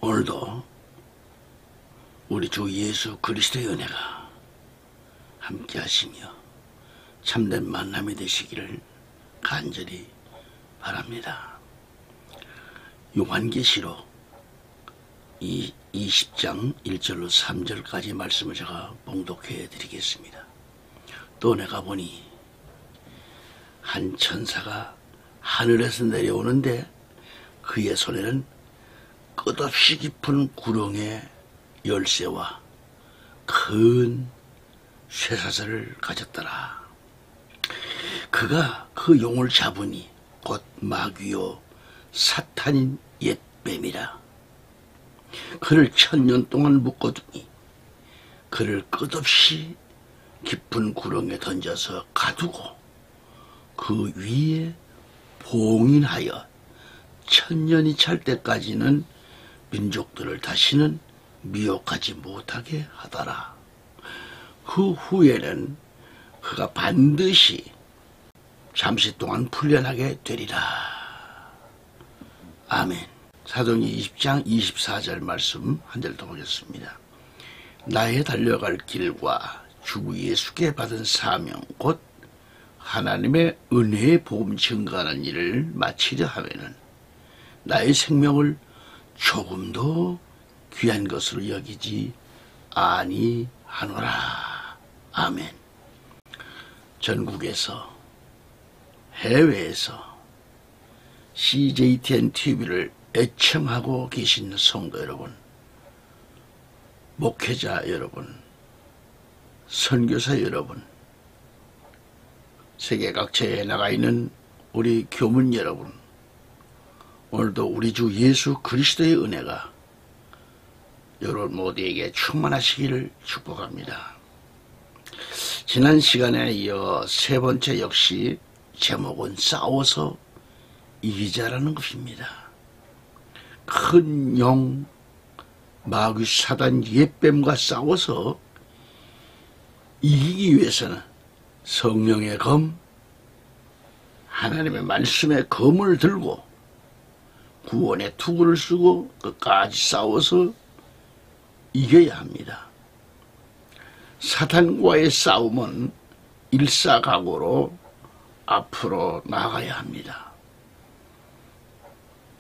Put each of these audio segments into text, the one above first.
오늘도 우리 주 예수 그리스도의 은혜가 함께 하시며 참된 만남이 되시기를 간절히 바랍니다. 요한계시록 20장 1절로 3절까지 말씀을 제가 봉독해 드리겠습니다. 또 내가 보니 한 천사가 하늘에서 내려오는데 그의 손에는 끝없이 깊은 구렁의 열쇠와 큰 쇠사슬을 가졌더라. 그가 그 용을 잡으니 곧 마귀요 사탄인 옛 뱀이라. 그를 1000년 동안 묶어두니 그를 끝없이 깊은 구렁에 던져서 가두고 그 위에 봉인하여 1000년이 찰 때까지는 민족들을 다시는 미혹하지 못하게 하더라. 그 후에는 그가 반드시 잠시 동안 풀려나게 되리라. 아멘. 사도행전 20장 24절 말씀 한 절 더 보겠습니다. 나의 달려갈 길과 주 예수께 받은 사명 곧 하나님의 은혜의 복음 증거하는 일을 마치려 하면은 나의 생명을 조금도 귀한 것으로 여기지 아니하노라. 아멘. 전국에서 해외에서 CJTN TV를 애청하고 계신 성도 여러분, 목회자 여러분, 선교사 여러분, 세계 각처에 나가 있는 우리 교문 여러분, 오늘도 우리 주 예수 그리스도의 은혜가 여러분 모두에게 충만하시기를 축복합니다. 지난 시간에 이어 세 번째 역시 제목은 싸워서 이기자라는 것입니다. 큰 영, 마귀 사단 옛뱀과 싸워서 이기기 위해서는 성령의 검, 하나님의 말씀의 검을 들고 구원의 투구를 쓰고 끝까지 싸워서 이겨야 합니다. 사탄과의 싸움은 일사각오로 앞으로 나아가야 합니다.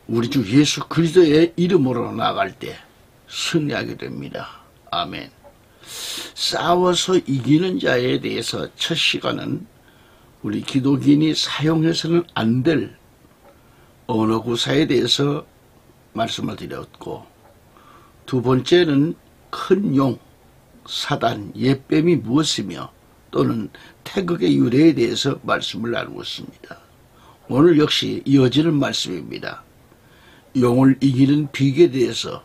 우리 주 예수 그리스도의 이름으로 나아갈 때 승리하게 됩니다. 아멘. 싸워서 이기는 자에 대해서 첫 시간은 우리 기독인이 사용해서는 안 될 언어 구사에 대해서 말씀을 드렸고, 두 번째는 큰 용, 사단, 옛뱀이 무엇이며 또는 태극의 유래에 대해서 말씀을 나누고 있습니다. 오늘 역시 이어지는 말씀입니다. 용을 이기는 비결에 대해서,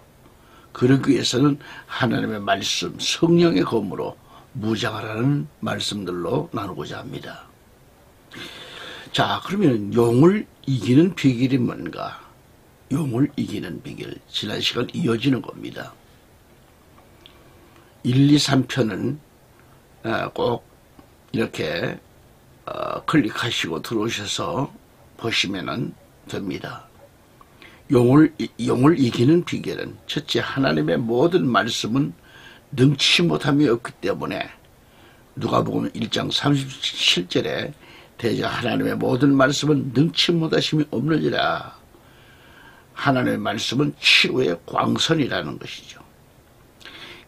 그러기 위해서는 하나님의 말씀, 성령의 검으로 무장하라는 말씀들로 나누고자 합니다. 자, 그러면 용을 이기는 비결이 뭔가? 용을 이기는 비결, 지난 시간 이어지는 겁니다. 1, 2, 3편은 꼭 이렇게 클릭하시고 들어오셔서 보시면 됩니다. 용을 이기는 비결은 첫째, 하나님의 모든 말씀은 능치 못함이 없기 때문에 누가복음 1장 37절에 대저 하나님의 모든 말씀은 능치 못하심이 없느니라. 하나님의 말씀은 치료의 광선이라는 것이죠.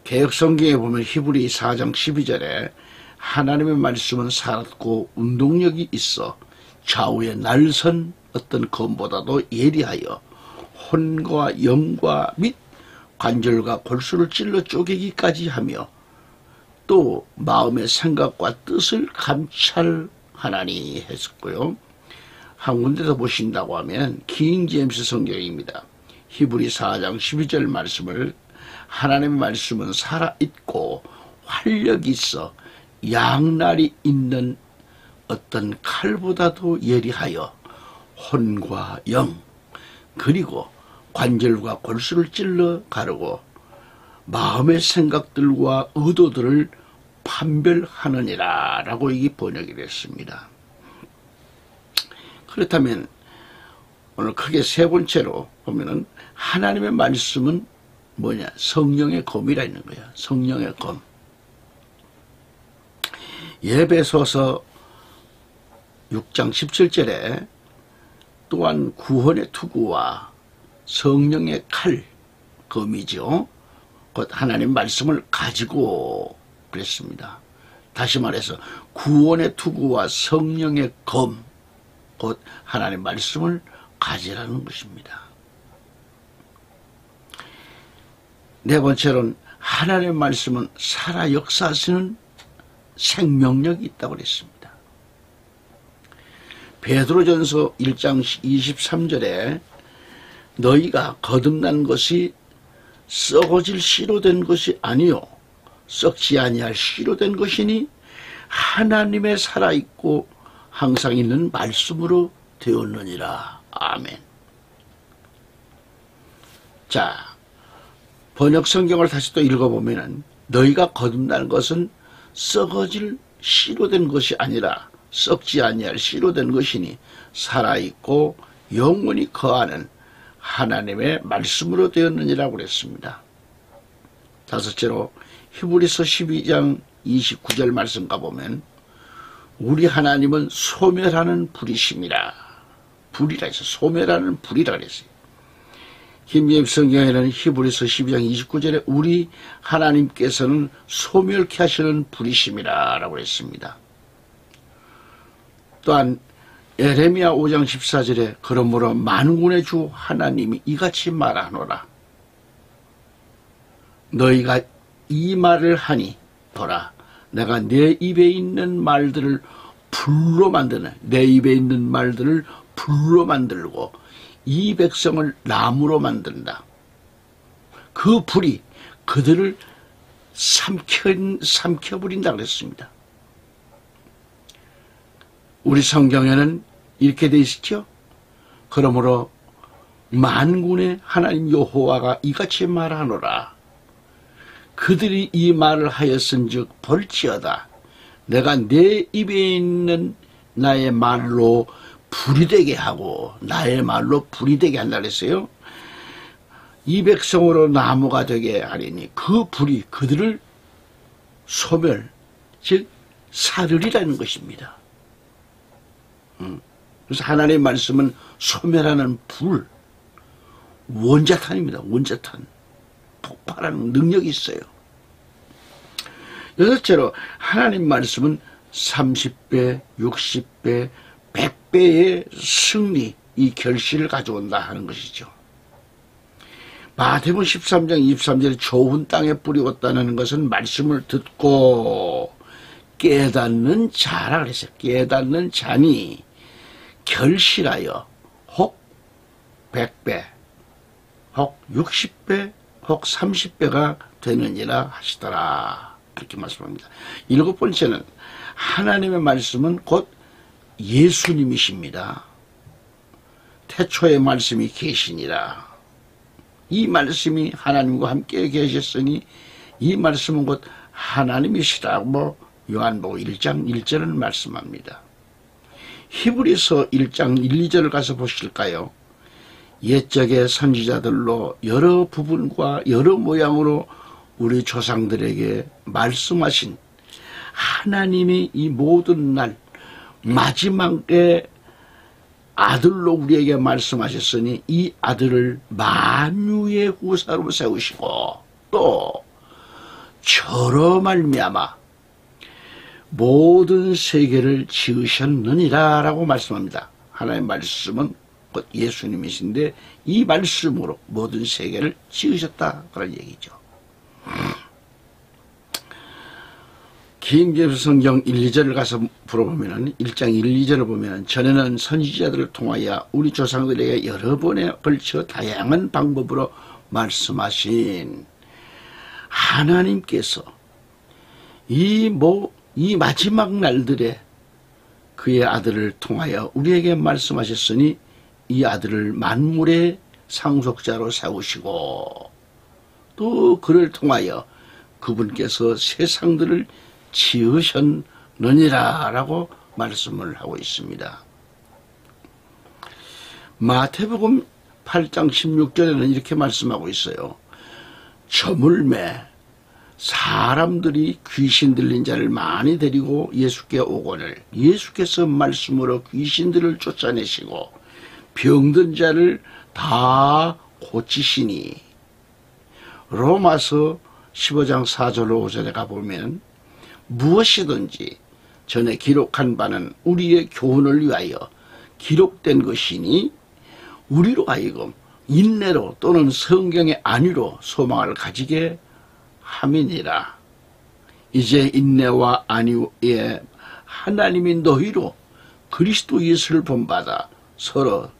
개역성경에 보면 히브리 4장 12절에 하나님의 말씀은 살았고 운동력이 있어 좌우에 날선 어떤 검보다도 예리하여 혼과 영과 및 관절과 골수를 찔러 쪼개기까지 하며 또 마음의 생각과 뜻을 감찰하나니 했었고요. 한 군데 더 보신다고 하면 킹 제임스 성경입니다. 히브리 4장 12절 말씀을 하나님의 말씀은 살아있고 활력이 있어 양날이 있는 어떤 칼보다도 예리하여 혼과 영 그리고 관절과 골수를 찔러 가르고 마음의 생각들과 의도들을 판별하느니라 라고 이게 번역이 됐습니다. 그렇다면 오늘 크게 세 번째로 보면은 하나님의 말씀은 뭐냐? 성령의 검이라 있는 거야. 성령의 검. 에베소서 6장 17절에 또한 구원의 투구와 성령의 칼, 검이죠. 곧 하나님 말씀을 가지고 그랬습니다. 다시 말해서 구원의 투구와 성령의 검, 곧 하나님 말씀을 가지라는 것입니다. 네 번째로는 하나님의 말씀은 살아 역사하시는 생명력이 있다고 그랬습니다. 베드로전서 1장 23절에 너희가 거듭난 것이 썩어질 씨로 된 것이 아니요 썩지 아니할 씨로 된 것이니 하나님의 살아있고 항상 있는 말씀으로 되었느니라. 아멘. 자, 번역 성경을 다시 또 읽어보면은 너희가 거듭난 것은 썩어질 씨로 된 것이 아니라 썩지 아니할 씨로 된 것이니 살아있고 영원히 거하는 하나님의 말씀으로 되었느니라고 그랬습니다. 다섯째로 히브리서 12장 29절 말씀 가보면 우리 하나님은 소멸하는 불이심이라. 불이라 해서 소멸하는 불이라 그랬어요. 김예입 성경에는 히브리서 12장 29절에 우리 하나님께서는 소멸케 하시는 불이심이라 라고 했습니다. 또한 에레미야 5장 14절에 그러므로 만군의 주 하나님이 이같이 말하노라. 너희가 이 말을 하니 보라 내가 내 입에 있는 말들을 불로 만드는 내 입에 있는 말들을 불로 만들고 이 백성을 나무로 만든다. 그 불이 그들을 삼켜버린다 그랬습니다. 우리 성경에는 이렇게 되어 있죠. 그러므로 만군의 하나님 여호와가 이같이 말하노라. 그들이 이 말을 하였은즉 볼지어다. 내가 내 입에 있는 나의 말로 불이 되게 하고 나의 말로 불이 되게 한다 그랬어요. 이 백성으로 나무가 되게 하리니 그 불이 그들을 소멸, 즉 사르리라는 것입니다. 그래서 하나님의 말씀은 소멸하는 불, 원자탄입니다. 원자탄. 폭발하는 능력이 있어요. 여섯째로 하나님 말씀은 30배, 60배, 100배의 승리, 이 결실을 가져온다 하는 것이죠. 마태복음 13장 23절에 좋은 땅에 뿌리웠다는 것은 말씀을 듣고 깨닫는 자라 그랬어요. 깨닫는 자니 결실하여 혹 100배, 혹 60배, 혹 30배가 되느니라 하시더라. 이렇게 말씀합니다. 일곱 번째는 하나님의 말씀은 곧 예수님이십니다. 태초의 말씀이 계시니라. 이 말씀이 하나님과 함께 계셨으니 이 말씀은 곧 하나님이시라고 요한복음 1장 1절은 말씀합니다. 히브리서 1장 1, 2절을 가서 보실까요? 옛적의 선지자들로 여러 부분과 여러 모양으로 우리 조상들에게 말씀하신 하나님이 이 모든 날 마지막에 아들로 우리에게 말씀하셨으니 이 아들을 만유의 후사로 세우시고 또 저로 말미암아 모든 세계를 지으셨느니라 라고 말씀합니다. 하나님의 말씀은 곧 예수님이신데 이 말씀으로 모든 세계를 지으셨다 그런 얘기죠. 긴 성경 1, 2절을 가서 물어보면 1장 1, 2절을 보면 전에는 선지자들을 통하여 우리 조상들에게 여러 번에 걸쳐 다양한 방법으로 말씀하신 하나님께서 이 마지막 날들에 그의 아들을 통하여 우리에게 말씀하셨으니 이 아들을 만물의 상속자로 세우시고 또 그를 통하여 그분께서 세상들을 지으셨느니라 라고 말씀을 하고 있습니다. 마태복음 8장 16절에는 이렇게 말씀하고 있어요. 저물매 사람들이 귀신 들린 자를 많이 데리고 예수께 오거늘 예수께서 말씀으로 귀신들을 쫓아내시고 병든 자를 다 고치시니. 로마서 15장 4절 5절에 가보면 무엇이든지 전에 기록한 바는 우리의 교훈을 위하여 기록된 것이니 우리로 하여금 인내로 또는 성경의 안위로 소망을 가지게 함이니라. 이제 인내와 안위에 하나님이 너희로 그리스도 예수를 본받아 서로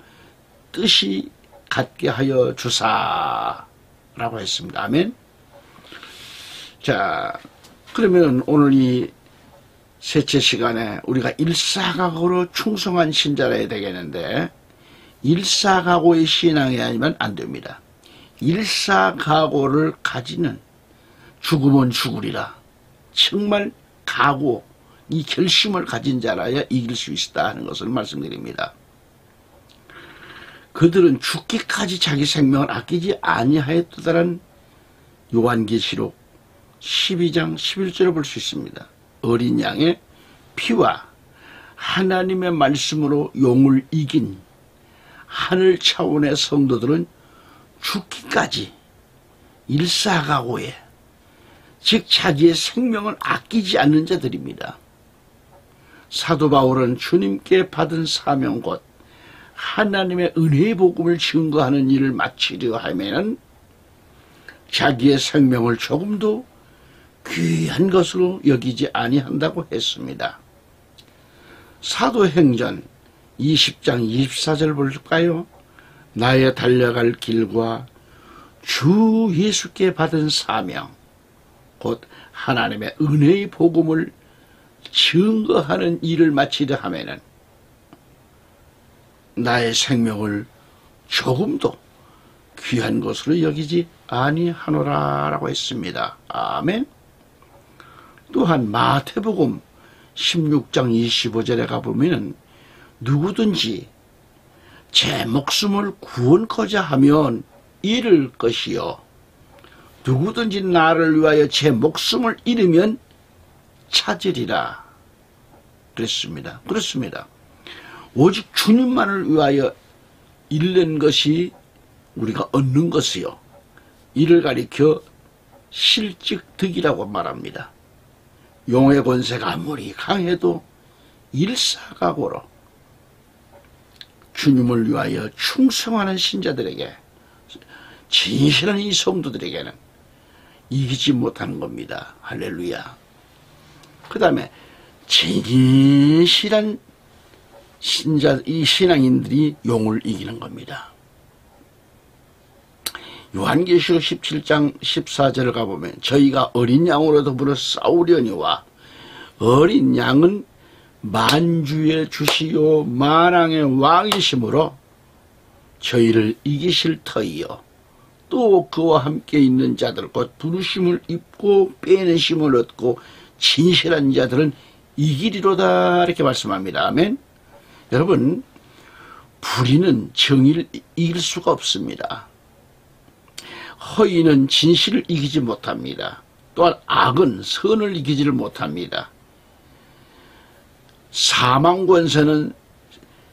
뜻이 같게 하여 주사라고 했습니다. 아멘. 자, 그러면 오늘 이 셋째 시간에 우리가 일사각오로 충성한 신자라야 되겠는데, 일사각오의 신앙이 아니면 안 됩니다. 일사각오를 가지는 죽으면 죽으리라. 정말 각오, 이 결심을 가진 자라야 이길 수 있다 하는 것을 말씀드립니다. 그들은 죽기까지 자기 생명을 아끼지 아니하였다라는 요한계시록 12장 11절을 볼 수 있습니다. 어린 양의 피와 하나님의 말씀으로 용을 이긴 하늘 차원의 성도들은 죽기까지 일사각오에, 즉 자기의 생명을 아끼지 않는 자들입니다. 사도 바울은 주님께 받은 사명 곧 하나님의 은혜의 복음을 증거하는 일을 마치려 하면은 자기의 생명을 조금도 귀한 것으로 여기지 아니한다고 했습니다. 사도행전 20장 24절 볼까요? 나의 달려갈 길과 주 예수께 받은 사명 곧 하나님의 은혜의 복음을 증거하는 일을 마치려 하면은 나의 생명을 조금도 귀한 것으로 여기지 아니하노라 라고 했습니다. 아멘. 또한 마태복음 16장 25절에 가보면 누구든지 제 목숨을 구원코자 하면 잃을 것이요 누구든지 나를 위하여 제 목숨을 잃으면 찾으리라 그랬습니다. 그렇습니다. 오직 주님만을 위하여 잃는 것이 우리가 얻는 것이요 이를 가리켜 실직득이라고 말합니다. 용의 권세가 아무리 강해도 일사각오로 주님을 위하여 충성하는 신자들에게, 진실한 이 성도들에게는 이기지 못하는 겁니다. 할렐루야. 그 다음에 진실한 신자, 이 신앙인들이 용을 이기는 겁니다. 요한계시록 17장 14절을 가보면 저희가 어린 양으로 더불어 싸우려니와 어린 양은 만주의 주시요 만왕의 왕이심으로 저희를 이기실 터이요 또 그와 함께 있는 자들 곧 부르심을 입고 빼내심을 얻고 진실한 자들은 이기리로다 이렇게 말씀합니다. 아멘. 여러분, 불의는 정의를 이길 수가 없습니다. 허위는 진실을 이기지 못합니다. 또한 악은 선을 이기지를 못합니다. 사망 권세는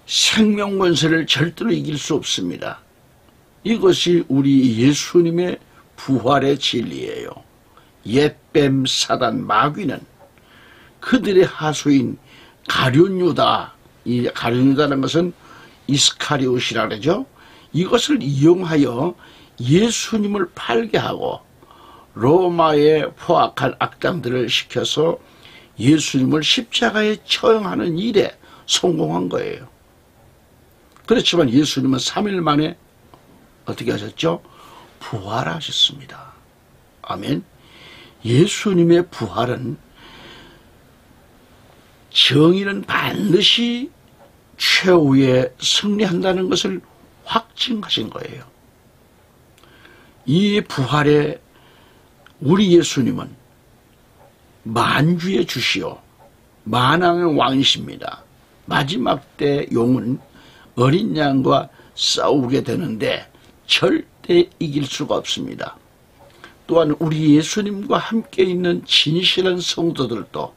생명 권세를 절대로 이길 수 없습니다. 이것이 우리 예수님의 부활의 진리예요. 옛뱀 사단 마귀는 그들의 하수인 가룟유다, 이 가룟유다라는 것은 이스카리옷이라 그러죠. 이것을 이용하여 예수님을 팔게 하고 로마의 포악한 악당들을 시켜서 예수님을 십자가에 처형하는 일에 성공한 거예요. 그렇지만 예수님은 3일 만에 어떻게 하셨죠? 부활하셨습니다. 아멘. 예수님의 부활은 정의는 반드시 최후에 승리한다는 것을 확증하신 거예요. 이 부활에 우리 예수님은 만주의 주시오 만왕의 왕이십니다. 마지막 때 용은 어린 양과 싸우게 되는데 절대 이길 수가 없습니다. 또한 우리 예수님과 함께 있는 진실한 성도들도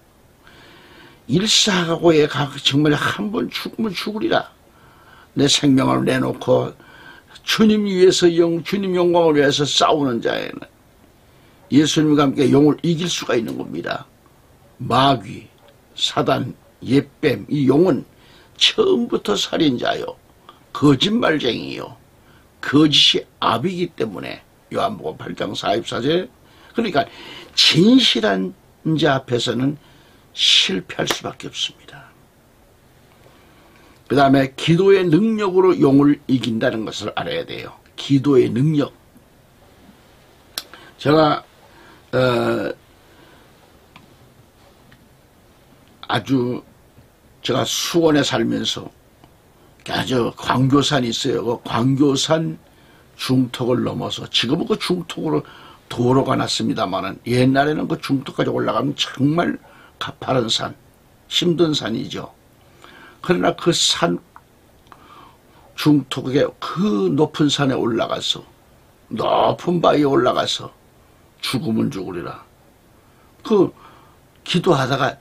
일사하고에 정말 한 번 죽으면 죽으리라. 내 생명을 내놓고 주님 위해서 주님 영광을 위해서 싸우는 자에는 예수님과 함께 용을 이길 수가 있는 겁니다. 마귀, 사단, 옛뱀, 이 용은 처음부터 살인자요, 거짓말쟁이요, 거짓이 압이기 때문에 요한복음 8장 44절, 그러니까 진실한 자 앞에서는 실패할 수밖에 없습니다. 그 다음에 기도의 능력으로 용을 이긴다는 것을 알아야 돼요. 기도의 능력. 제가 제가 수원에 살면서 아주 광교산이 있어요. 그 광교산 중턱을 넘어서, 지금은 그 중턱으로 도로가 났습니다만은 옛날에는 그 중턱까지 올라가면 정말 가파른 산, 힘든 산이죠. 그러나 그 산 중턱에, 그 높은 산에 올라가서, 높은 바위에 올라가서 죽으면 죽으리라. 그 기도하다가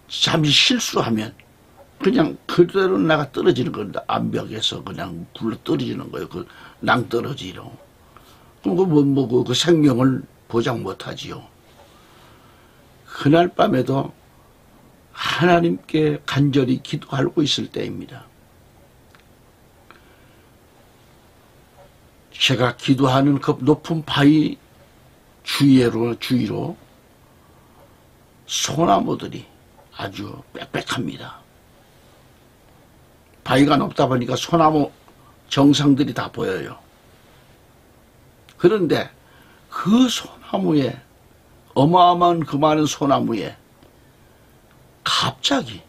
잠시 실수하면 그냥 그대로 나가 떨어지는 겁니다. 암벽에서 그냥 굴러 떨어지는 거예요. 그 낭떠러지로. 그럼 그 생명을 보장 못하지요. 그날 밤에도 하나님께 간절히 기도하고 있을 때입니다. 제가 기도하는 그 높은 바위 주위로 소나무들이 아주 빽빽합니다. 바위가 높다 보니까 소나무 정상들이 다 보여요. 그런데 그 소나무에, 어마어마한 그 많은 소나무에 갑자기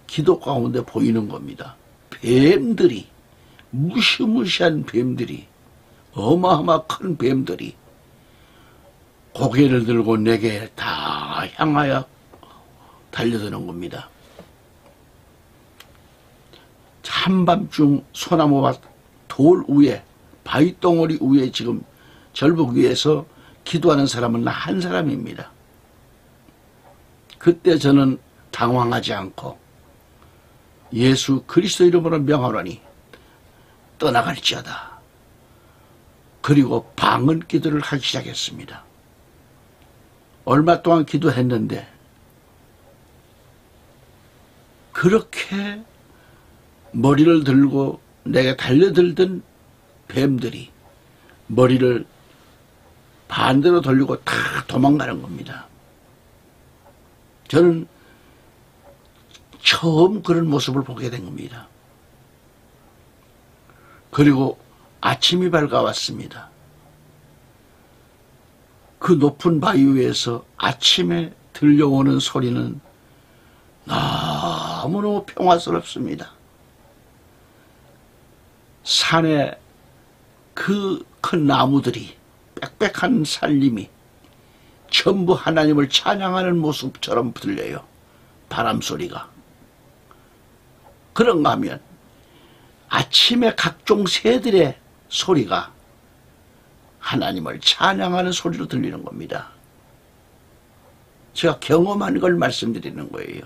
기도 가운데 보이는 겁니다. 뱀들이, 무시무시한 뱀들이, 어마어마한 큰 뱀들이 고개를 들고 내게 다 향하여 달려드는 겁니다. 한밤중 소나무와 돌 위에, 바위덩어리 위에, 지금 절벽 위에서 기도하는 사람은 나 한 사람입니다. 그때 저는 당황하지 않고 예수 그리스도 이름으로 명하노니 떠나갈지어다. 그리고 방언 기도를 하기 시작했습니다. 얼마 동안 기도했는데 그렇게 머리를 들고 내게 달려들던 뱀들이 머리를 반대로 돌리고 다 도망가는 겁니다. 저는 처음 그런 모습을 보게 된 겁니다. 그리고 아침이 밝아왔습니다. 그 높은 바위 위에서 아침에 들려오는 소리는 너무너무 평화스럽습니다. 산에 그 큰 나무들이, 빽빽한 산림이 전부 하나님을 찬양하는 모습처럼 들려요. 바람소리가. 그런가 하면 아침에 각종 새들의 소리가 하나님을 찬양하는 소리로 들리는 겁니다. 제가 경험한 걸 말씀드리는 거예요.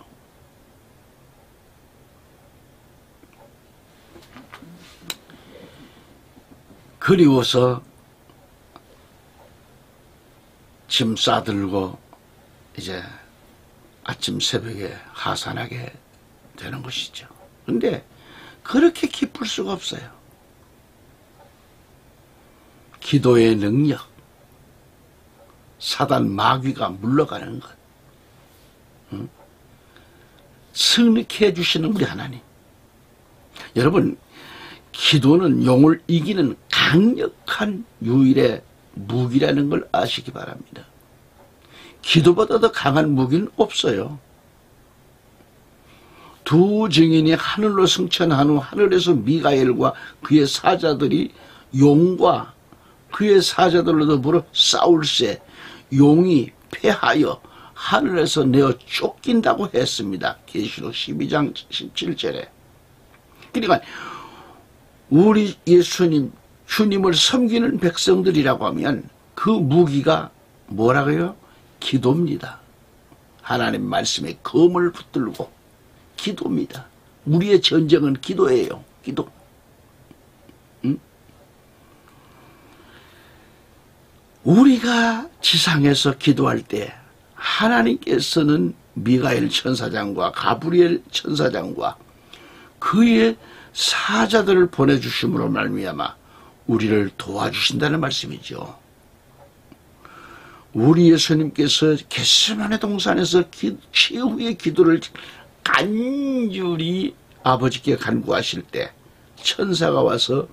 그리고서 짐 싸들고 이제 아침 새벽에 하산하게 되는 것이죠. 근데 그렇게 기쁠 수가 없어요. 기도의 능력, 사단 마귀가 물러가는 것, 승리케 해주시는 우리 하나님. 여러분, 기도는 용을 이기는 강력한 유일의 무기라는 걸 아시기 바랍니다. 기도보다 더 강한 무기는 없어요. 두 증인이 하늘로 승천한 후 하늘에서 미가엘과 그의 사자들이 용과 그의 사자들로 더불어 싸울새 용이 패하여 하늘에서 내어 쫓긴다고 했습니다. 계시록 12장 17절에. 그러니까 우리 예수님, 주님을 섬기는 백성들이라고 하면 그 무기가 뭐라고요? 기도입니다. 하나님 말씀에 검을 붙들고 기도입니다. 우리의 전쟁은 기도예요. 기도. 응? 우리가 지상에서 기도할 때 하나님께서는 미가엘 천사장과 가브리엘 천사장과 그의 사자들을 보내주심으로 말미암아 우리를 도와주신다는 말씀이죠. 우리 예수님께서 겟세마네 동산에서 최후의 기도를 간절히 아버지께 간구하실 때 천사가 와서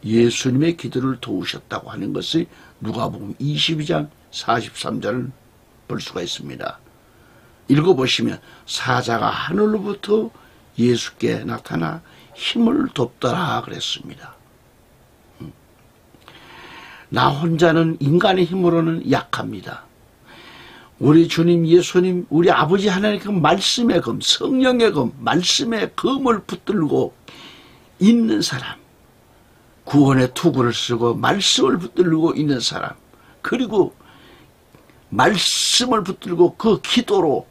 예수님의 기도를 도우셨다고 하는 것을 누가복음 22장 43절을 볼 수가 있습니다. 읽어보시면 사자가 하늘로부터 예수께 나타나 힘을 돕더라 그랬습니다. 나 혼자는 인간의 힘으로는 약합니다. 우리 주님 예수님 우리 아버지 하나님 그 말씀의 검 성령의 검 말씀의 검을 붙들고 있는 사람 구원의 투구를 쓰고 말씀을 붙들고 있는 사람 그리고 말씀을 붙들고 그 기도로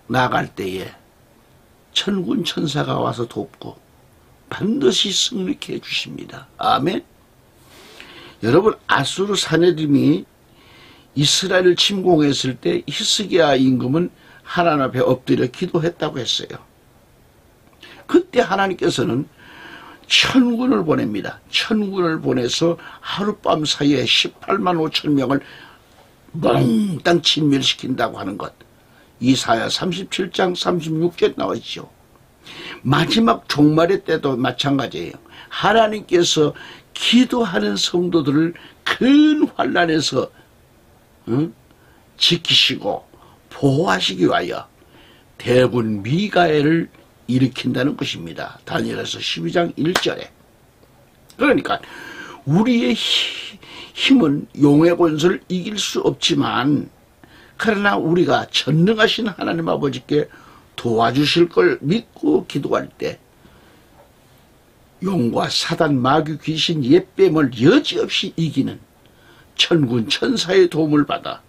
나아갈 때에 천군 천사가 와서 돕고 반드시 승리케 해주십니다. 아멘. 여러분 아수르 사내림이 이스라엘을 침공했을 때 히스기야 임금은 하나님 앞에 엎드려 기도했다고 했어요. 그때 하나님께서는 천군을 보냅니다. 천군을 보내서 하룻밤 사이에 18만 5천 명을 몽땅 진멸시킨다고 하는 것. 이사야 37장 36절에 나와 있죠. 마지막 종말의 때도 마찬가지예요. 하나님께서 기도하는 성도들을 큰 환난에서 지키시고 보호하시기 위하여 대군 미가엘을 일으킨다는 것입니다. 다니엘서 12장 1절에. 그러니까 우리의 힘은 용의 권세를 이길 수 없지만 그러나 우리가 전능하신 하나님 아버지께 도와주실 걸 믿고 기도할 때 용과 사단 마귀 귀신 옛뱀을 여지없이 이기는 천군 천사의 도움을 받아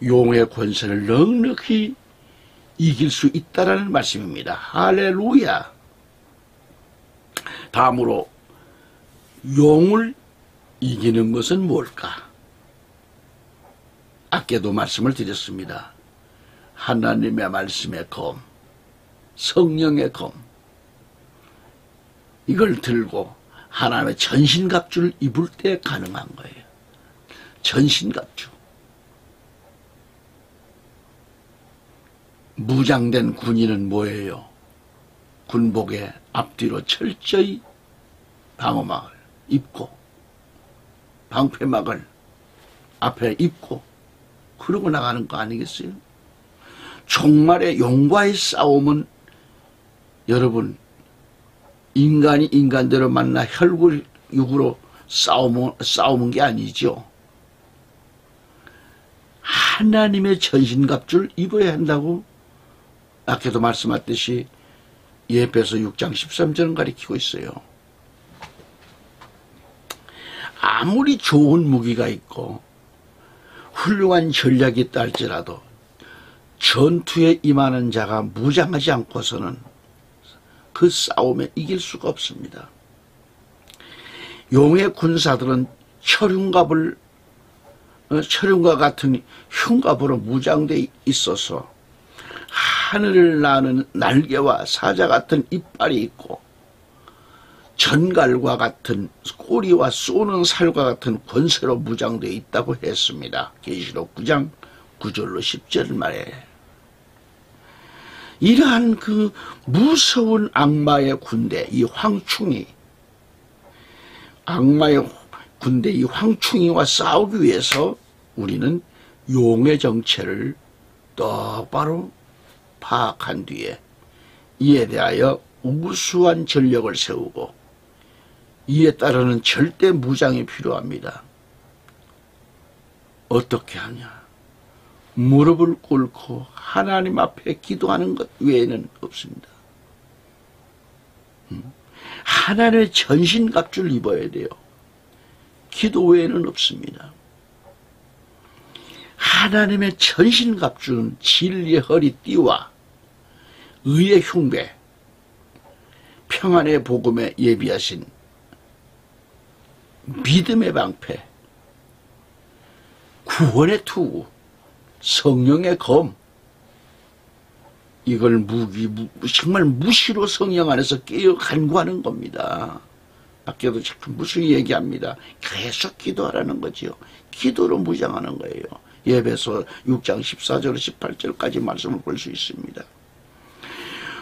용의 권세를 넉넉히 이길 수 있다라는 말씀입니다. 할렐루야. 다음으로 용을 이기는 것은 뭘까? 아까도 말씀을 드렸습니다. 하나님의 말씀의 검, 성령의 검, 이걸 들고 하나님의 전신갑주를 입을 때 가능한 거예요. 전신갑주. 무장된 군인은 뭐예요? 군복의 앞뒤로 철저히 방어막을 입고 방패막을 앞에 입고 그러고 나가는 거 아니겠어요? 종말의 용과의 싸움은 여러분 인간이 인간대로 만나 혈육으로 싸우는 게 아니죠. 하나님의 전신갑주를 입어야 한다고 아까도 말씀하셨듯이 에베소 6장 13절은 가리키고 있어요. 아무리 좋은 무기가 있고 훌륭한 전략이 있다 할지라도 전투에 임하는 자가 무장하지 않고서는 그 싸움에 이길 수가 없습니다. 용의 군사들은 철흉과 같은 흉갑으로 무장되어 있어서 하늘을 나는 날개와 사자 같은 이빨이 있고 전갈과 같은 꼬리와 쏘는 살과 같은 권세로 무장되어 있다고 했습니다. 계시록 9장 9절로 10절 말에 이러한 그 무서운 악마의 군대, 이 황충이 악마의 군대, 이 황충이와 싸우기 위해서 우리는 용의 정체를 똑바로 파악한 뒤에 이에 대하여 우수한 전력을 세우고 이에 따르는 절대 무장이 필요합니다. 어떻게 하냐? 무릎을 꿇고 하나님 앞에 기도하는 것 외에는 없습니다. 하나님의 전신갑주를 입어야 돼요. 기도 외에는 없습니다. 하나님의 천신갑주는 진리의 허리띠와 의의 흉배, 평안의 복음에 예비하신 믿음의 방패, 구원의 투구, 성령의 검, 이걸 정말 무시로 성령 안에서 깨어 간구하는 겁니다. 밖에도 자꾸 무슨 얘기합니다. 계속 기도하라는 거지요. 기도로 무장하는 거예요. 예배서 6장 14절 18절까지 말씀을 볼 수 있습니다.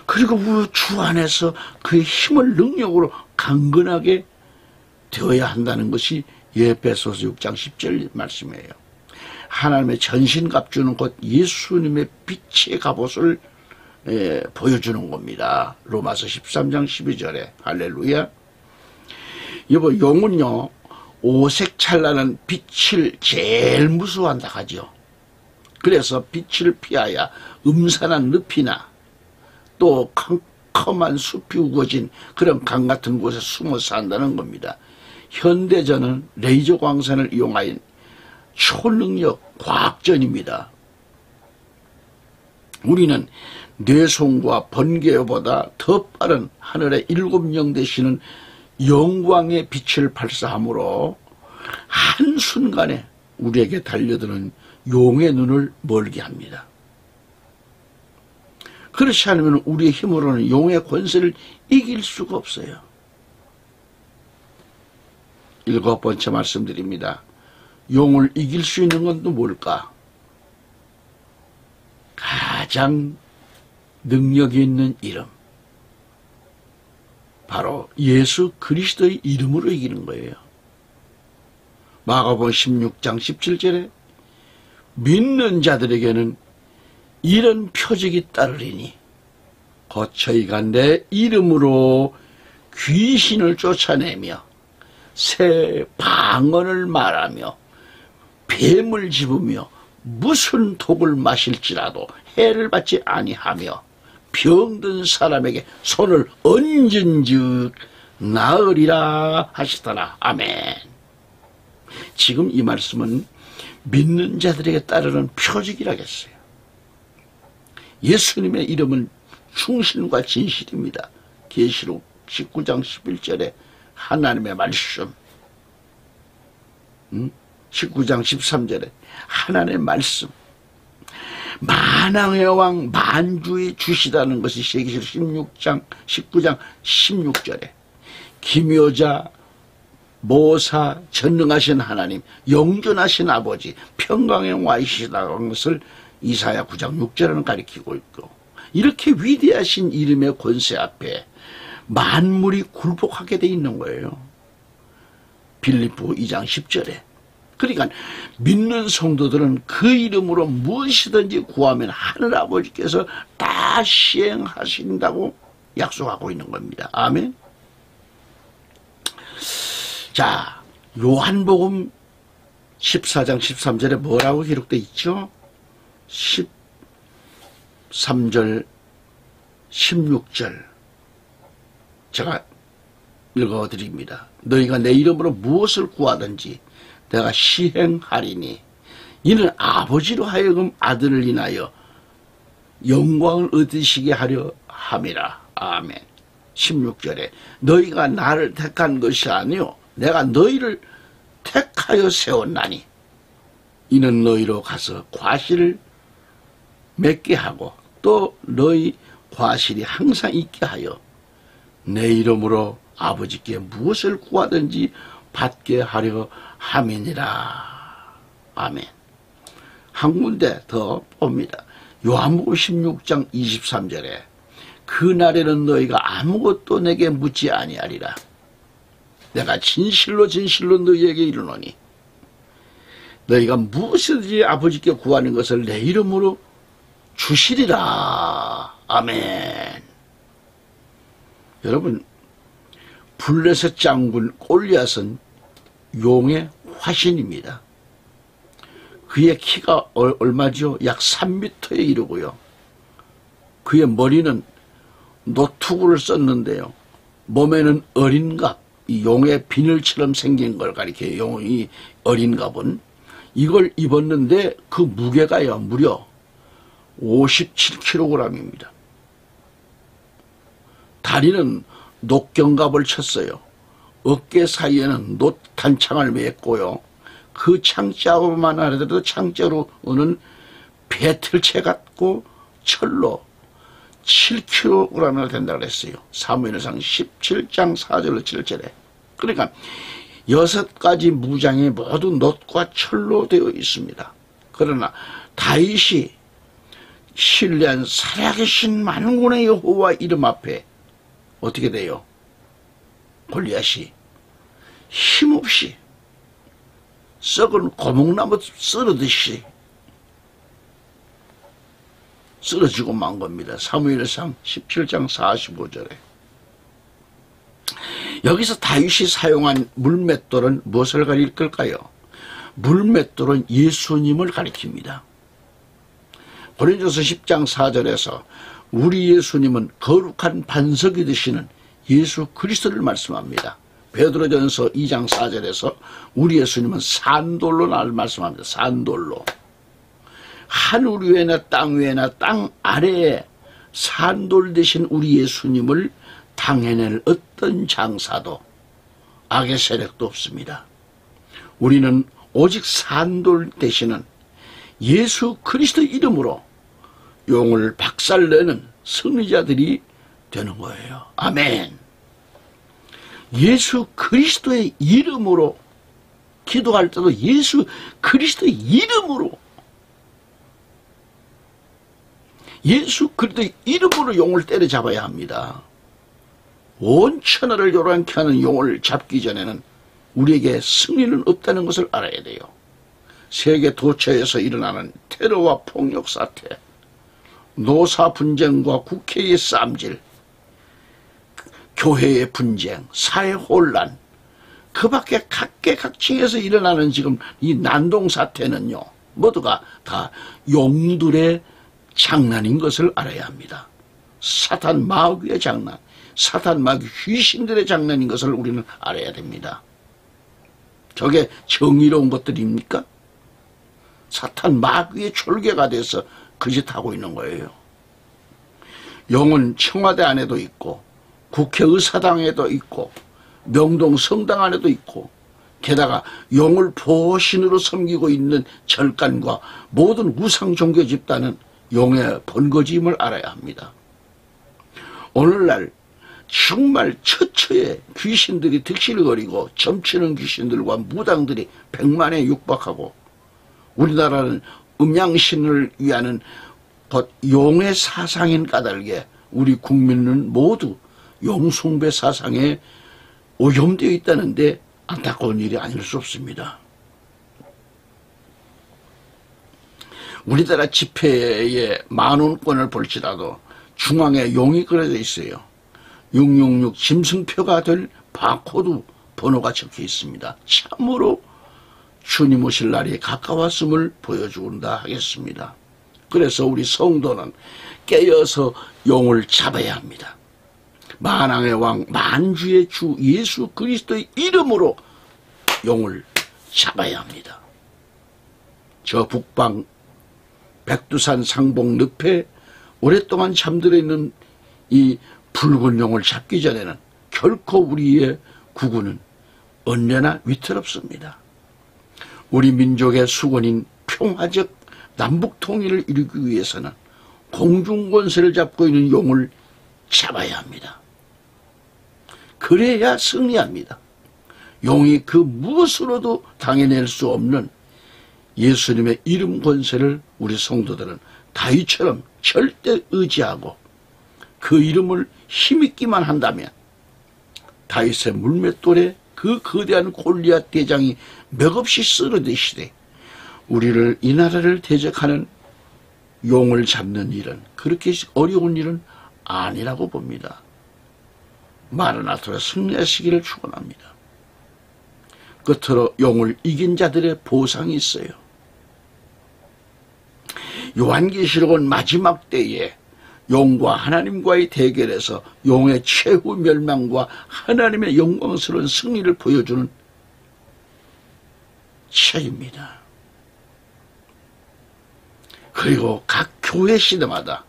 그리고 주 안에서 그의 힘을 능력으로 강건하게 되어야 한다는 것이 예배소서 6장 10절 말씀이에요. 하나님의 전신갑주는 곧 예수님의 빛의 갑옷을 보여주는 겁니다. 로마서 13장 12절에 할렐루야. 여보, 용은요 오색 찬란한 빛을 제일 무서워한다 하죠. 그래서 빛을 피하여 음산한 늪이나 또 컴컴한 숲이 우거진 그런 강 같은 곳에 숨어 산다는 겁니다. 현대전은 레이저 광선을 이용하여 초능력 과학전입니다. 우리는 뇌송과 번개보다 더 빠른 하늘의 7영 되시는 영광의 빛을 발사함으로 한순간에 우리에게 달려드는 용의 눈을 멀게 합니다. 그렇지 않으면 우리의 힘으로는 용의 권세를 이길 수가 없어요. 7번째 말씀드립니다. 용을 이길 수 있는 건 또 뭘까? 가장 능력이 있는 이름, 바로 예수 그리스도의 이름으로 이기는 거예요. 마가복음 16장 17절에 믿는 자들에게는 이런 표적이 따르리니 곧 저희가 내 이름으로 귀신을 쫓아내며 새 방언을 말하며 뱀을 집으며 무슨 독을 마실지라도 해를 받지 아니하며 병든 사람에게 손을 얹은즉 나으리라 하시더라. 아멘. 지금 이 말씀은 믿는 자들에게 따르는 표적이라겠어요. 예수님의 이름은 충신과 진실입니다. 계시록 19장 11절에 하나님의 말씀, 19장 13절에 하나님의 말씀, 만왕의 왕 만주의 주시다는 것이 계시록 19장 16절에 기묘자, 모사, 전능하신 하나님, 영존하신 아버지, 평강의 왕이시다는 것을 이사야 9장 6절에는 가리키고 있고, 이렇게 위대하신 이름의 권세 앞에 만물이 굴복하게 돼 있는 거예요. 빌립보 2장 10절에. 그러니까 믿는 성도들은 그 이름으로 무엇이든지 구하면 하늘아버지께서 다 시행하신다고 약속하고 있는 겁니다. 아멘. 자, 요한복음 14장 13절에 뭐라고 기록되어 있죠? 13절 16절 제가 읽어드립니다. 너희가 내 이름으로 무엇을 구하든지 내가 시행하리니 이는 아버지로 하여금 아들을 인하여 영광을 얻으시게 하려 함이라. 아멘. 16절에 너희가 나를 택한 것이 아니요 내가 너희를 택하여 세웠나니 이는 너희로 가서 과실을 맺게 하고 또 너희 과실이 항상 있게 하여 내 이름으로 아버지께 무엇을 구하든지 받게 하려 함이니라. 아멘. 한 군데 더 봅니다. 요한복음 16장 23절에 그날에는 너희가 아무것도 내게 묻지 아니하리라. 내가 진실로 진실로 너희에게 이르노니 너희가 무엇이든지 아버지께 구하는 것을 내 이름으로 주시리라. 아멘. 여러분, 블레셋 장군 골리앗은 용의 화신입니다. 그의 키가 얼마죠? 약 3m에 이르고요. 그의 머리는 노투구를 썼는데요. 몸에는 어린 갑, 이 용의 비늘처럼 생긴 걸 가리켜요. 이 어린 갑은 이걸 입었는데 그 무게가요 무려 57kg입니다. 다리는 녹경갑을 쳤어요. 어깨 사이에는 놋 단창을 맸고요. 그 창자만 하더라도 창자로는 배틀채 같고 철로 7kg이나 된다고 그랬어요. 사무엘상 17장 4절로 7절에. 그러니까 6가지 무장이 모두 놋과 철로 되어 있습니다. 그러나 다윗이 신뢰한 살아계신 만군의 여호와 이름 앞에 어떻게 돼요? 골리앗이 힘없이 썩은 고목나무 쓰러듯이 쓰러지고 만 겁니다. 사무엘상 17장 45절에. 여기서 다윗이 사용한 물맷돌은 무엇을 가릴 걸까요? 물맷돌은 예수님을 가리킵니다. 고린도서 10장 4절에서 우리 예수님은 거룩한 반석이 되시는 예수 그리스도를 말씀합니다. 베드로전서 2장 4절에서 우리 예수님은 산돌로 나를 말씀합니다. 산돌로. 하늘 위에나 땅 위에나 땅 아래에 산돌 되신 우리 예수님을 당해낼 어떤 장사도 악의 세력도 없습니다. 우리는 오직 산돌 되시는 예수 그리스도 이름으로 용을 박살내는 승리자들이 되는 거예요. 아멘. 예수 그리스도의 이름으로 기도할 때도 예수 그리스도의 이름으로 예수 그리스도의 이름으로 용을 때려잡아야 합니다. 온 천하를 요란케 하는 용을 잡기 전에는 우리에게 승리는 없다는 것을 알아야 돼요. 세계 도처에서 일어나는 테러와 폭력 사태, 노사 분쟁과 국회의 쌈질, 교회의 분쟁, 사회 혼란, 그 밖에 각계각층에서 일어나는 지금 이 난동 사태는요, 모두가 다 용들의 장난인 것을 알아야 합니다. 사탄 마귀의 장난, 사탄 마귀 귀신들의 장난인 것을 우리는 알아야 됩니다. 저게 정의로운 것들입니까? 사탄 마귀의 졸개가 돼서 그 짓 하고 있는 거예요. 용은 청와대 안에도 있고 국회의사당에도 있고 명동 성당 안에도 있고 게다가 용을 보신으로 섬기고 있는 절간과 모든 우상 종교 집단은 용의 본거지임을 알아야 합니다. 오늘날 정말 처처에 귀신들이 득실거리고 점치는 귀신들과 무당들이 100만에 육박하고 우리나라는 음양신을 위하는 곧 용의 사상인 까닭에 우리 국민은 모두 용숭배 사상에 오염되어 있다는데 안타까운 일이 아닐 수 없습니다. 우리나라 지폐의 만원권을 볼지라도 중앙에 용이 그려져 있어요. 666 짐승표가 될 바코드 번호가 적혀 있습니다. 참으로 주님 오실 날이 가까웠음을 보여준다 하겠습니다. 그래서 우리 성도는 깨어서 용을 잡아야 합니다. 만왕의 왕 만주의 주 예수 그리스도의 이름으로 용을 잡아야 합니다. 저 북방 백두산 상봉 늪에 오랫동안 잠들어 있는 이 붉은 용을 잡기 전에는 결코 우리의 구구는 언제나 위태롭습니다. 우리 민족의 수건인 평화적 남북 통일을 이루기 위해서는 공중권세를 잡고 있는 용을 잡아야 합니다. 그래야 승리합니다. 용이 그 무엇으로도 당해낼 수 없는 예수님의 이름 권세를 우리 성도들은 다윗처럼 절대 의지하고 그 이름을 힘있기만 한다면 다윗의 물맷돌에 그 거대한 골리앗 대장이 맥없이 쓰러지시되 우리를 이 나라를 대적하는 용을 잡는 일은 그렇게 어려운 일은 아니라고 봅니다. 마라나타로 승리하시기를 축원합니다. 끝으로 용을 이긴 자들의 보상이 있어요. 요한계시록은 마지막 때에 용과 하나님과의 대결에서 용의 최후 멸망과 하나님의 영광스러운 승리를 보여주는 책입니다. 그리고 각 교회 시대마다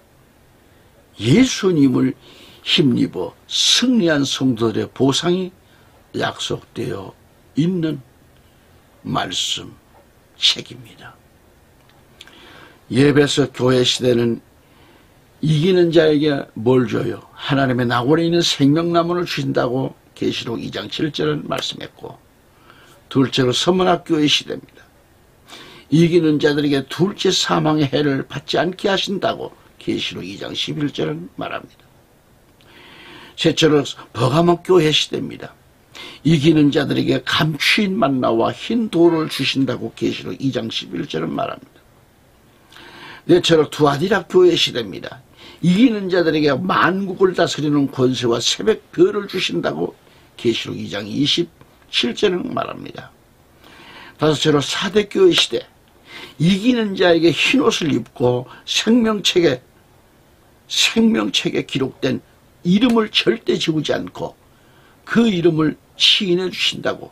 예수님을 힘입어 승리한 성도들의 보상이 약속되어 있는 말씀 책입니다. 예배서 교회 시대는 이기는 자에게 뭘 줘요? 하나님의 낙원에 있는 생명나무를 주신다고 계시록 2장 7절은 말씀했고, 둘째로 서문학교의 시대입니다. 이기는 자들에게 둘째 사망의 해를 받지 않게 하신다고 계시록 2장 11절은 말합니다. 셋째로 버가모교회 시대입니다. 이기는 자들에게 감추인 만나와 흰 돌을 주신다고 계시록 2장 11절은 말합니다. 넷째로 두아디라 교회 시대입니다. 이기는 자들에게 만국을 다스리는 권세와 새벽 별을 주신다고 계시록 2장 27절은 말합니다. 다섯째로 사대교회 시대, 이기는 자에게 흰옷을 입고 생명책에 기록된 이름을 절대 지우지 않고 그 이름을 시인해 주신다고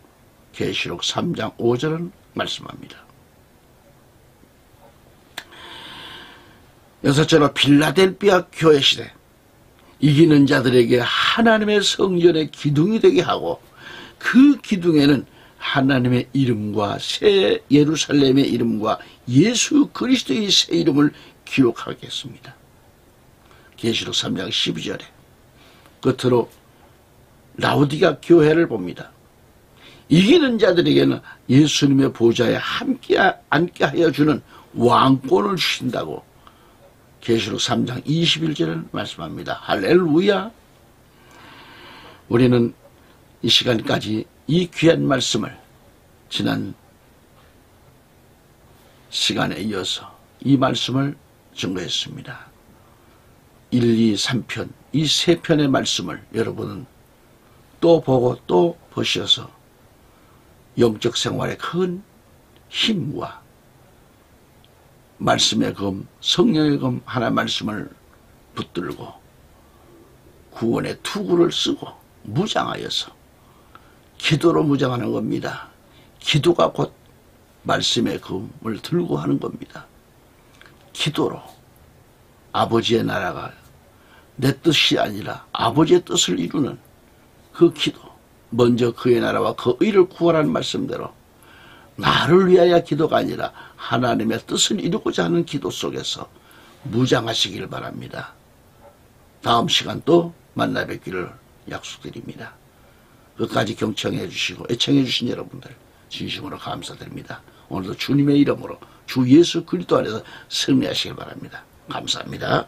계시록 3장 5절은 말씀합니다. 여섯째로 빌라델비아 교회 시대, 이기는 자들에게 하나님의 성전의 기둥이 되게 하고 그 기둥에는 하나님의 이름과 새 예루살렘의 이름과 예수 그리스도의 새 이름을 기록하겠습니다. 계시록 3장 12절에 끝으로 라우디가 교회를 봅니다. 이기는 자들에게는 예수님의 보좌에 함께 앉게 하여 주는 왕권을 주신다고 계시록 3장 21절은 말씀합니다. 할렐루야. 우리는 이 시간까지 이 귀한 말씀을 지난 시간에 이어서 이 말씀을 증거했습니다. 1, 2, 3편 이 세 편의 말씀을 여러분은 또 보고 또 보셔서 영적 생활의 큰 힘과 말씀의 검, 성령의 검 하나 말씀을 붙들고 구원의 투구를 쓰고 무장하여서 기도로 무장하는 겁니다. 기도가 곧 말씀의 검을 들고 하는 겁니다. 기도로 아버지의 나라가 내 뜻이 아니라 아버지의 뜻을 이루는 그 기도, 먼저 그의 나라와 그 의를 구하라는 말씀대로 나를 위하여 기도가 아니라 하나님의 뜻을 이루고자 하는 기도 속에서 무장하시길 바랍니다. 다음 시간 또 만나 뵙기를 약속드립니다. 끝까지 경청해 주시고 애청해 주신 여러분들 진심으로 감사드립니다. 오늘도 주님의 이름으로 주 예수 그리스도 안에서 승리하시길 바랍니다. 감사합니다.